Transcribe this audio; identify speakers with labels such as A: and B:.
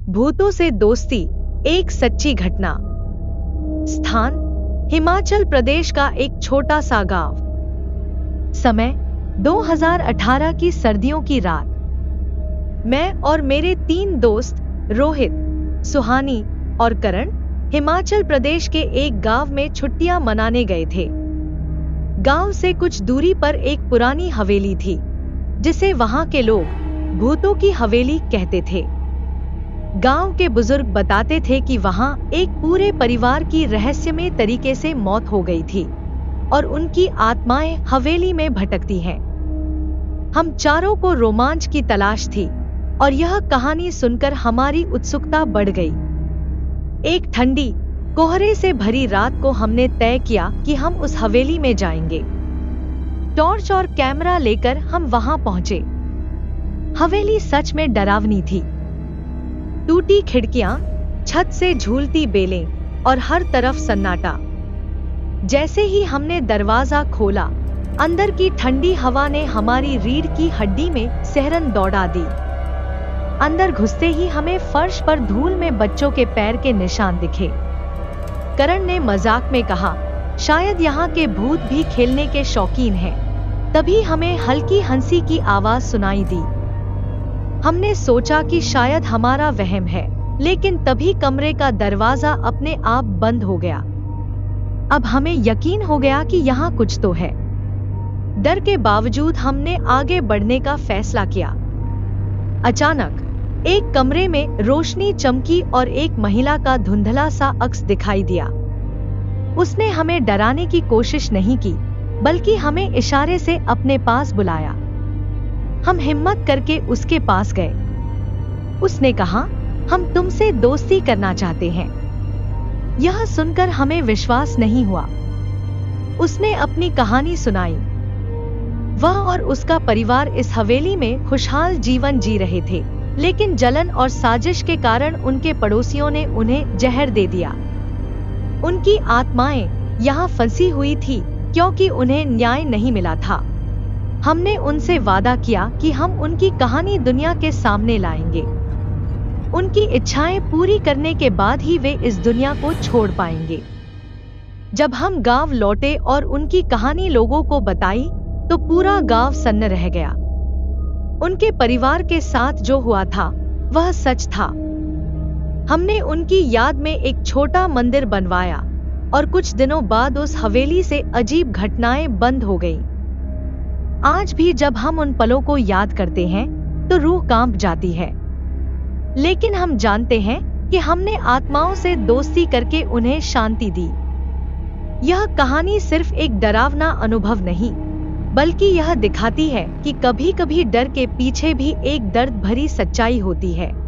A: भूतों से दोस्ती, एक सच्ची घटना। स्थान: हिमाचल प्रदेश का एक छोटा सा गांव। समय: 2018 की सर्दियों की रात। मैं और मेरे 3 दोस्त रोहित, सुहानी और करण हिमाचल प्रदेश के एक गांव में छुट्टियां मनाने गए थे। गांव से कुछ दूरी पर एक पुरानी हवेली थी, जिसे वहां के लोग भूतों की हवेली कहते थे। गांव के बुजुर्ग बताते थे कि वहां एक पूरे परिवार की रहस्यमय तरीके से मौत हो गई थी और उनकी आत्माएं हवेली में भटकती हैं। हम चारों को रोमांच की तलाश थी और यह कहानी सुनकर हमारी उत्सुकता बढ़ गई। एक ठंडी, कोहरे से भरी रात को हमने तय किया कि हम उस हवेली में जाएंगे। टॉर्च और कैमरा लेकर हम वहां पहुंचे। हवेली सच में डरावनी थी। टूटी खिड़कियां, छत से झूलती बेलें और हर तरफ सन्नाटा। जैसे ही हमने दरवाजा खोला, अंदर की ठंडी हवा ने हमारी रीढ़ की हड्डी में सिहरन दौड़ा दी। अंदर घुसते ही हमें फर्श पर धूल में बच्चों के पैर के निशान दिखे। करण ने मजाक में कहा, शायद यहाँ के भूत भी खेलने के शौकीन हैं। तभी हमें हल्की हंसी की आवाज सुनाई दी। हमने सोचा कि शायद हमारा वहम है, लेकिन तभी कमरे का दरवाजा अपने आप बंद हो गया। अब हमें यकीन हो गया कि यहाँ कुछ तो है। डर के बावजूद हमने आगे बढ़ने का फैसला किया। अचानक एक कमरे में रोशनी चमकी और एक महिला का धुंधला सा अक्स दिखाई दिया। उसने हमें डराने की कोशिश नहीं की, बल्कि हमें इशारे से अपने पास बुलाया। हम हिम्मत करके उसके पास गए। उसने कहा, हम तुमसे दोस्ती करना चाहते हैं। यह सुनकर हमें विश्वास नहीं हुआ। उसने अपनी कहानी सुनाई। वह और उसका परिवार इस हवेली में खुशहाल जीवन जी रहे थे, लेकिन जलन और साजिश के कारण उनके पड़ोसियों ने उन्हें जहर दे दिया। उनकी आत्माएं यहाँ फंसी हुई थी क्योंकि उन्हें न्याय नहीं मिला था। हमने उनसे वादा किया कि हम उनकी कहानी दुनिया के सामने लाएंगे। उनकी इच्छाएं पूरी करने के बाद ही वे इस दुनिया को छोड़ पाएंगे। जब हम गांव लौटे और उनकी कहानी लोगों को बताई, तो पूरा गांव सन्न रह गया। उनके परिवार के साथ जो हुआ था, वह सच था। हमने उनकी याद में एक छोटा मंदिर बनवाया और कुछ दिनों बाद उस हवेली से अजीब घटनाएं बंद हो गईं। आज भी जब हम उन पलों को याद करते हैं, तो रूह कांप जाती है। लेकिन हम जानते हैं कि हमने आत्माओं से दोस्ती करके उन्हें शांति दी। यह कहानी सिर्फ एक डरावना अनुभव नहीं, बल्कि यह दिखाती है कि कभी-कभी डर के पीछे भी एक दर्द भरी सच्चाई होती है।